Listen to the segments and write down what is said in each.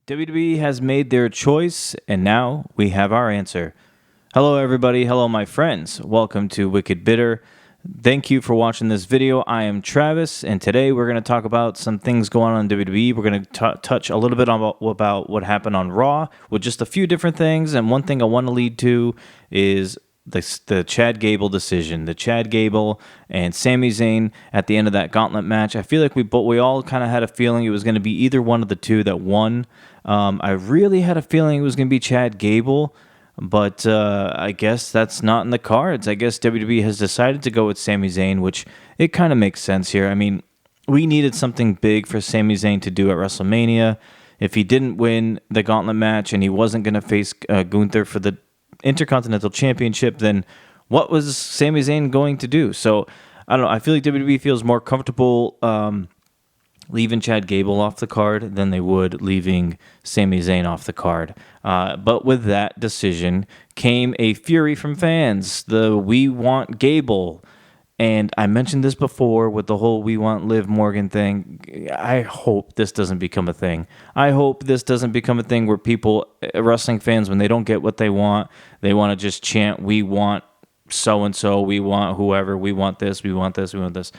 WWE has made their choice, and now we have our answer. Hello, everybody. Hello, my friends. Welcome to Wicked Bitter. Thank you for watching this video. I am Travis, and today we're going to talk about some things going on in WWE. We're going to touch a little bit about what happened on Raw with just a few different things, and one thing I want to lead to is the Chad Gable decision, the Chad Gable and Sami Zayn at the end of that gauntlet match. I feel like we all kind of had a feeling it was going to be either one of the two that won. I really had a feeling it was going to be Chad Gable, but I guess that's not in the cards. I guess WWE has decided to go with Sami Zayn, which it kind of makes sense here. I mean, we needed something big for Sami Zayn to do at WrestleMania. If he didn't win the gauntlet match and he wasn't going to face Gunther for the Intercontinental Championship, then what was Sami Zayn going to do? So, I don't know. I feel like WWE feels more comfortable leaving Chad Gable off the card than they would leaving Sami Zayn off the card. But with that decision came a fury from fans. We want Gable. And I mentioned this before with the whole we want Liv Morgan thing. I hope this doesn't become a thing. I hope this doesn't become a thing where people, wrestling fans, when they don't get what they want to just chant, we want so-and-so, we want whoever, we want this, we want this, we want this.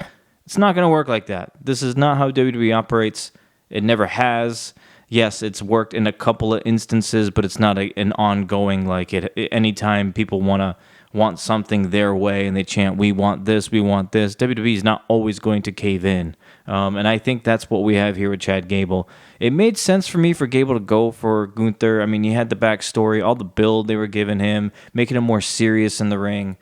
It's not going to work like that. This is not how WWE operates. It never has. Yes, it's worked in a couple of instances, but it's not an ongoing, like anytime people want something their way and they chant, we want this, WWE is not always going to cave in. And I think that's what we have here with Chad Gable. It made sense for me for Gable to go for Gunther. I mean, you had the backstory, all the build they were giving him, making him more serious in the ring.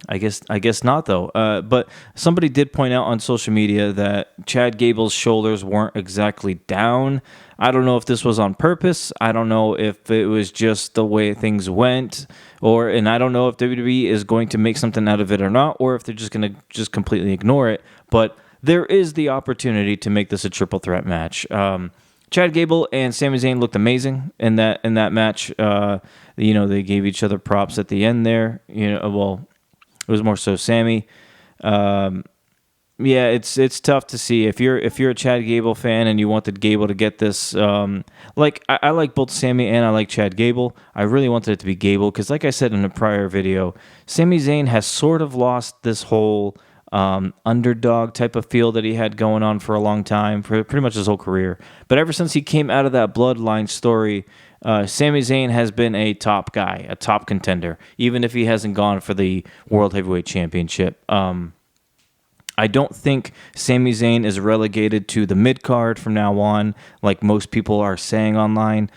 I guess not, though. But somebody did point out on social media that Chad Gable's shoulders weren't exactly down. I don't know if this was on purpose. I don't know if it was just the way things went, and I don't know if WWE is going to make something out of it or not, or if they're just going to just completely ignore it. But there is the opportunity to make this a triple threat match. Chad Gable and Sami Zayn looked amazing in that match. They gave each other props at the end there. It was more so Sami. It's tough to see if you're a Chad Gable fan and you wanted Gable to get this. I like both Sami and I like Chad Gable. I really wanted it to be Gable because, like I said in a prior video, Sami Zayn has sort of lost this whole underdog type of feel that he had going on for a long time, for pretty much his whole career. But ever since he came out of that Bloodline story, Sami Zayn has been a top guy, a top contender, even if he hasn't gone for the World Heavyweight Championship. I don't think Sami Zayn is relegated to the mid-card from now on, like most people are saying online.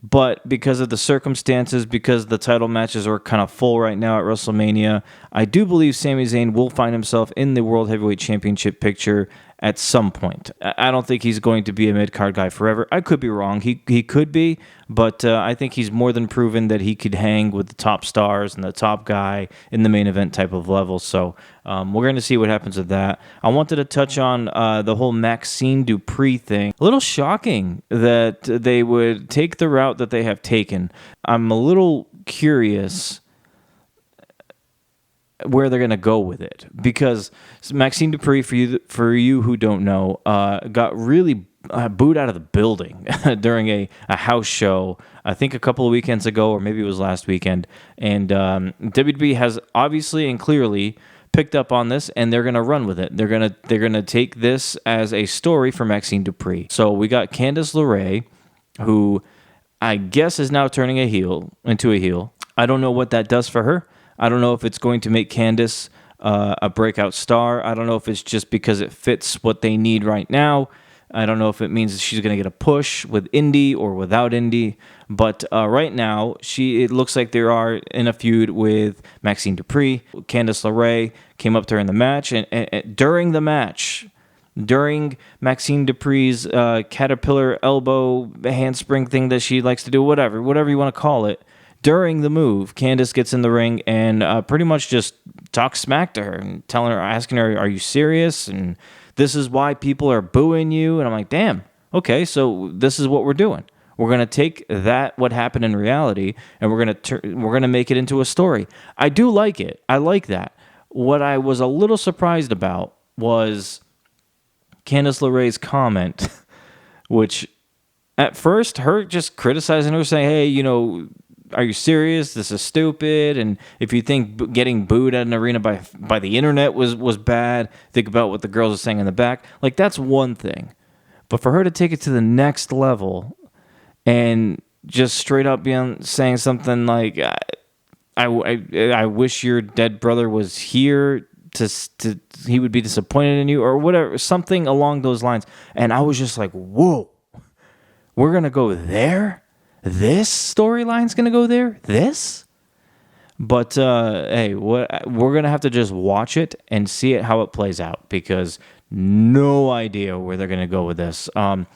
But because of the circumstances, because the title matches are kind of full right now at WrestleMania, I do believe Sami Zayn will find himself in the World Heavyweight Championship picture at some point. I don't think he's going to be a mid-card guy forever. I could be wrong. He could be, but I think he's more than proven that he could hang with the top stars and the top guy in the main event type of level. So we're going to see what happens with that. I wanted to touch on the whole Maxine Dupree thing. A little shocking that they would take the route that they have taken. I'm a little curious where they're going to go with it, because Maxine Dupree, for you who don't know, got really booed out of the building during a house show, I think a couple of weekends ago, or maybe it was last weekend, and WWE has obviously and clearly picked up on this, and they're going to run with it. They're going to take this as a story for Maxine Dupree. So we got Candice LeRae, who I guess is now turning into a heel. I don't know what that does for her. I don't know if it's going to make Candice a breakout star. I don't know if it's just because it fits what they need right now. I don't know if it means that she's going to get a push with Indy or without Indy. But right now, it looks like they are in a feud with Maxine Dupree. Candice LeRae came up to her in the match. And during the match, during Maxine Dupree's caterpillar elbow handspring thing that she likes to do, whatever you want to call it, during the move, Candice gets in the ring and pretty much just talks smack to her and asking her, "Are you serious? And this is why people are booing you." And I'm like, damn, okay, so this is what we're doing. We're gonna take what happened in reality, and we're gonna make it into a story. I do like it. I like that. What I was a little surprised about was Candice LeRae's comment which at first her just criticizing her, saying, hey, are you serious? This is stupid. And if you think getting booed at an arena by the internet was bad, think about what the girls are saying in the back. Like, that's one thing. But for her to take it to the next level and just straight up saying something like, I wish your dead brother was here to he would be disappointed in you, or whatever, something along those lines. And I was just like, whoa, we're going to go there? This storyline's going to go there? This? But, hey, we're going to have to just watch it and see it how it plays out, because no idea where they're going to go with this. I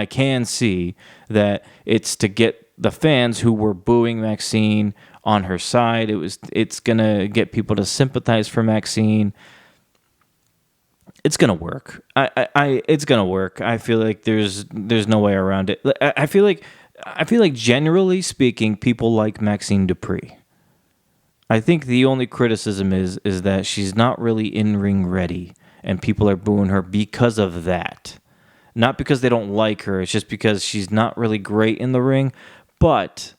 can see that it's to get the fans who were booing Maxine on her side. It's going to get people to sympathize for Maxine. It's gonna work. It's gonna work. I feel like there's no way around it. I feel like generally speaking, people like Maxine Dupree. I think the only criticism is that she's not really in-ring ready, and people are booing her because of that. Not because they don't like her. It's just because she's not really great in the ring. But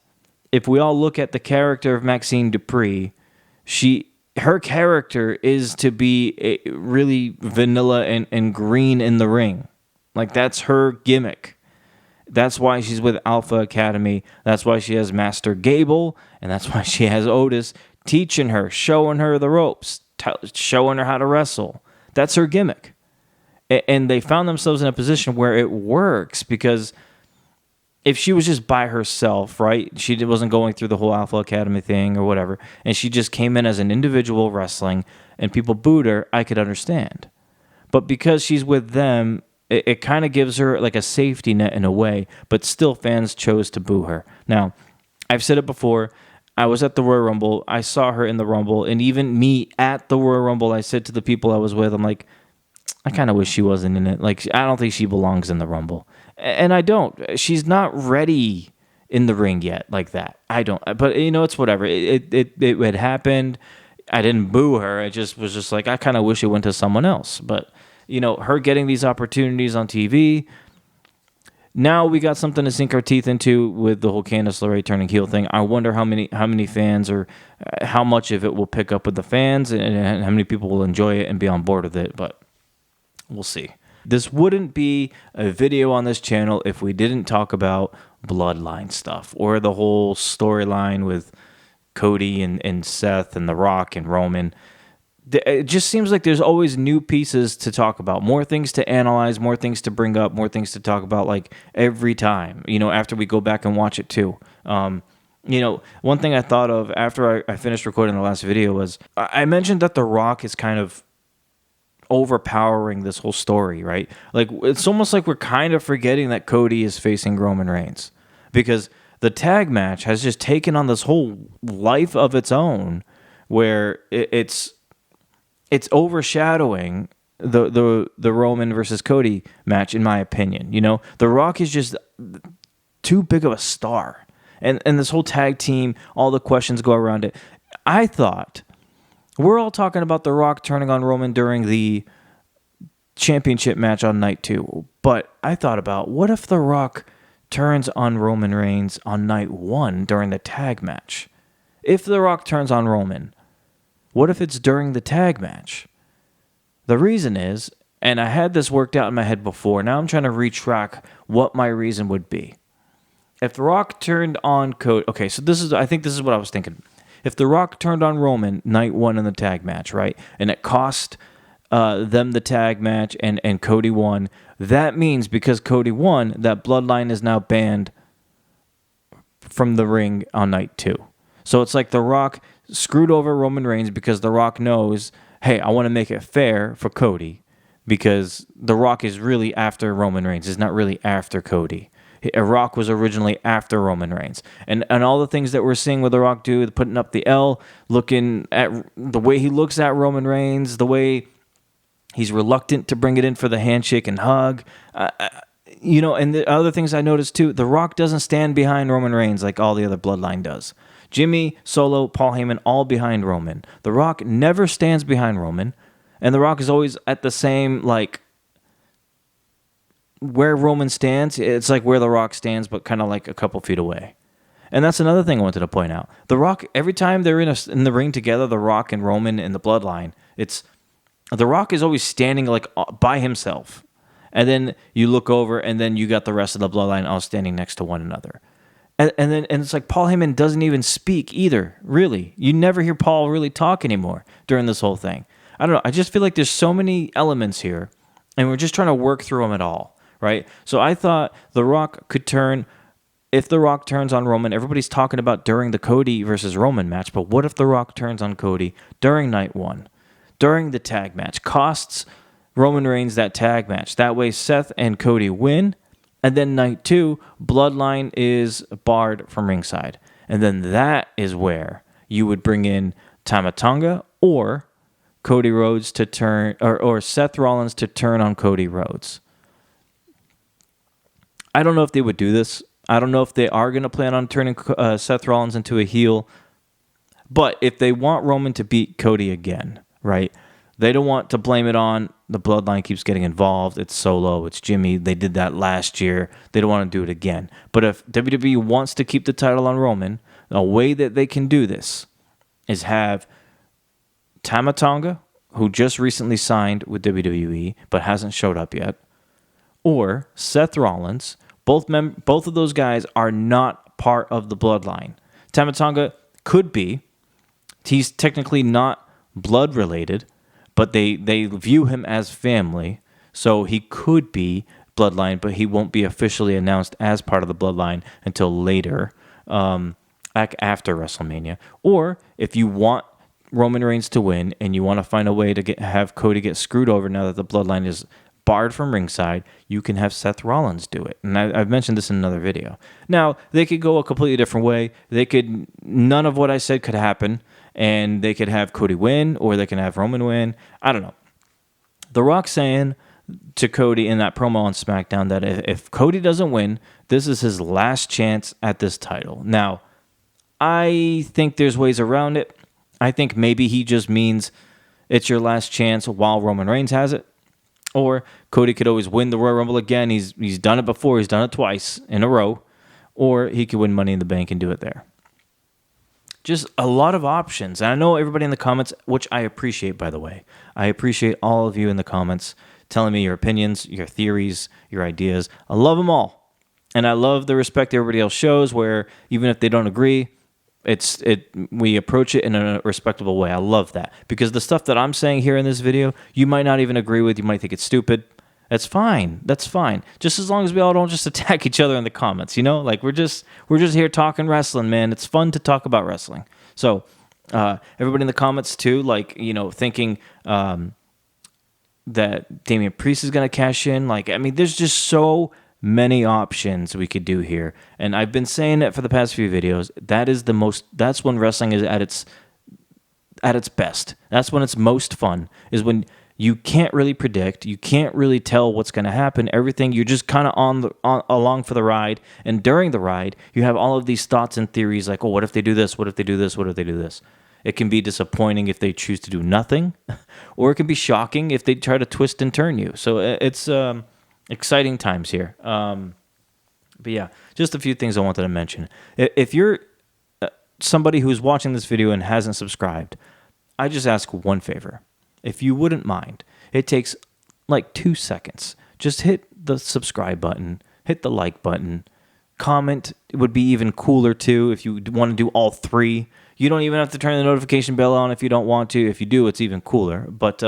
if we all look at the character of Maxine Dupree, her character is to be really vanilla and green in the ring. Like, that's her gimmick. That's why she's with Alpha Academy. That's why she has Master Gable. And that's why she has Otis teaching her, showing her the ropes, showing her how to wrestle. That's her gimmick. And they found themselves in a position where it works, because if she was just by herself, right, she wasn't going through the whole Alpha Academy thing or whatever, and she just came in as an individual wrestling and people booed her, I could understand. But because she's with them, it kind of gives her like a safety net in a way, but still fans chose to boo her. Now, I've said it before, I was at the Royal Rumble, I saw her in the Rumble, and even me at the Royal Rumble, I said to the people I was with, I'm like, I kind of wish she wasn't in it. Like, I don't think she belongs in the Rumble. And I don't. She's not ready in the ring yet like that. I don't. But, it's whatever. It had happened. I didn't boo her. I just was just like, I kind of wish it went to someone else. But, her getting these opportunities on TV, now we got something to sink our teeth into with the whole Candice LeRae turning heel thing. I wonder how many fans, or how much of it will pick up with the fans, and how many people will enjoy it and be on board with it. But we'll see. This wouldn't be a video on this channel if we didn't talk about bloodline stuff, or the whole storyline with Cody and Seth and The Rock and Roman. It just seems like there's always new pieces to talk about, more things to analyze, more things to bring up, more things to talk about, like, every time, after we go back and watch it too. One thing I thought of after I finished recording the last video was, I mentioned that The Rock is kind of overpowering this whole story, right? Like, it's almost like we're kind of forgetting that Cody is facing Roman Reigns, because the tag match has just taken on this whole life of its own, where it's overshadowing the Roman versus Cody match, in my opinion. The Rock is just too big of a star, and this whole tag team, all the questions go around it. I thought, we're all talking about The Rock turning on Roman during the championship match on night 2. But I thought about, what if The Rock turns on Roman Reigns on night 1 during the tag match? If The Rock turns on Roman, what if it's during the tag match? The reason is, and I had this worked out in my head before, now I'm trying to retrack what my reason would be. If The Rock turned on Cody, okay, so I think this is what I was thinking. If The Rock turned on Roman night 1 in the tag match, right, and it cost them the tag match, and Cody won, that means because Cody won, that Bloodline is now banned from the ring on night 2. So it's like The Rock screwed over Roman Reigns, because The Rock knows, hey, I want to make it fair for Cody, because The Rock is really after Roman Reigns. It's not really after Cody. Rock was originally after Roman Reigns. And all the things that we're seeing with The Rock do, putting up the L, looking at the way he looks at Roman Reigns, the way he's reluctant to bring it in for the handshake and hug. And the other things I noticed too, The Rock doesn't stand behind Roman Reigns like all the other Bloodline does. Jimmy, Solo, Paul Heyman, all behind Roman. The Rock never stands behind Roman. And The Rock is always at the same, where Roman stands, it's like where The Rock stands, but kind of like a couple feet away. And that's another thing I wanted to point out. The Rock, every time they're in the ring together, The Rock and Roman in the Bloodline, The Rock is always standing like by himself. And then you look over, and then you got the rest of the Bloodline all standing next to one another. And it's like Paul Heyman doesn't even speak either, really. You never hear Paul really talk anymore during this whole thing. I don't know. I just feel like there's so many elements here, and we're just trying to work through them at all, right? So I thought The Rock could turn. If The Rock turns on Roman, everybody's talking about during the Cody versus Roman match, but what if The Rock turns on Cody during night one, during the tag match, costs Roman Reigns that tag match? That way Seth and Cody win, and then night two, Bloodline is barred from ringside. And then that is where you would bring in Tama Tonga or Cody Rhodes to turn, or Seth Rollins to turn on Cody Rhodes. I don't know if they would do this. I don't know if they are going to plan on turning Seth Rollins into a heel. But if they want Roman to beat Cody again, right? They don't want to blame it on the Bloodline keeps getting involved. It's Solo. It's Jimmy. They did that last year. They don't want to do it again. But if WWE wants to keep the title on Roman, a way that they can do this is have Tama Tonga, who just recently signed with WWE but hasn't showed up yet, or Seth Rollins. Both of those guys are not part of the Bloodline. Tama Tonga could be. He's technically not blood related, but they view him as family, so he could be Bloodline, but he won't be officially announced as part of the Bloodline until later, back after WrestleMania. Or if you want Roman Reigns to win and you want to find a way to have Cody get screwed over now that the Bloodline is barred from ringside, you can have Seth Rollins do it. And I've mentioned this in another video. Now, they could go a completely different way. None of what I said could happen, and they could have Cody win, or they can have Roman win. I don't know. The Rock saying to Cody in that promo on SmackDown that if Cody doesn't win, this is his last chance at this title. Now, I think there's ways around it. I think maybe he just means it's your last chance while Roman Reigns has it. Or Cody could always win the Royal Rumble again. He's done it before. He's done it twice in a row. Or he could win Money in the Bank and do it there. Just a lot of options. And I know everybody in the comments, which I appreciate, by the way. I appreciate all of you in the comments telling me your opinions, your theories, your ideas. I love them all. And I love the respect everybody else shows, where even if they don't agree, we approach it in a respectable way. I love that, because the stuff that I'm saying here in this video, you might not even agree with. You might think it's stupid. That's fine. That's fine. Just as long as we all don't just attack each other in the comments, like we're just here talking wrestling, man. It's fun to talk about wrestling. So everybody in the comments too, thinking that Damian Priest is going to cash in. There's just so many options we could do here, and I've been saying it for the past few videos. That's when wrestling is at its best. That's when it's most fun, is when you can't really predict, you can't really tell what's going to happen. Everything, you're just kind of along for the ride, and during the ride you have all of these thoughts and theories like, oh, what if they do this, what if they do this, what if they do this. It can be disappointing if they choose to do nothing, or it can be shocking if they try to twist and turn you. So it's exciting times here. But yeah, just a few things I wanted to mention. If you're somebody who's watching this video and hasn't subscribed, I just ask one favor. If you wouldn't mind, it takes like 2 seconds. Just hit the subscribe button, hit the like button, comment. It would be even cooler too if you want to do all three. You don't even have to turn the notification bell on if you don't want to. If you do, it's even cooler. But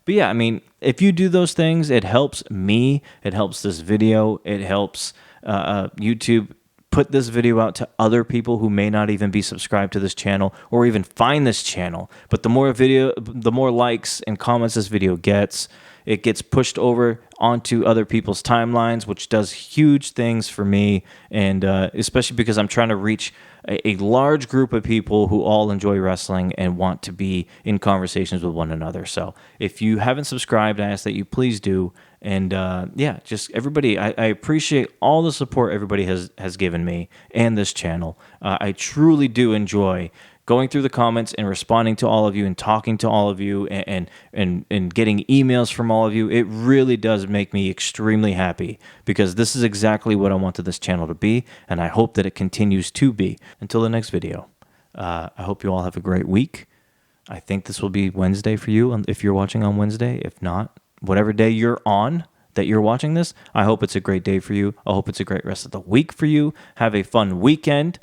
yeah, if you do those things, it helps me. It helps this video. It helps YouTube put this video out to other people who may not even be subscribed to this channel or even find this channel. But the more likes and comments this video gets, it gets pushed over onto other people's timelines, which does huge things for me, and especially because I'm trying to reach a large group of people who all enjoy wrestling and want to be in conversations with one another. So if you haven't subscribed, I ask that you please do. And yeah, just everybody, I appreciate all the support everybody has given me and this channel. I truly do enjoy going through the comments and responding to all of you and talking to all of you and getting emails from all of you. It really does make me extremely happy because this is exactly what I wanted this channel to be, and I hope that it continues to be. Until the next video, I hope you all have a great week. I think this will be Wednesday for you if you're watching on Wednesday. If not, whatever day you're on that you're watching this, I hope it's a great day for you. I hope it's a great rest of the week for you. Have a fun weekend.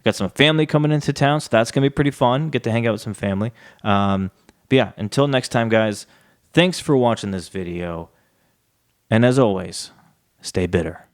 Got some family coming into town, so that's going to be pretty fun. Get to hang out with some family. But yeah, until next time, guys, thanks for watching this video. And as always, stay bitter.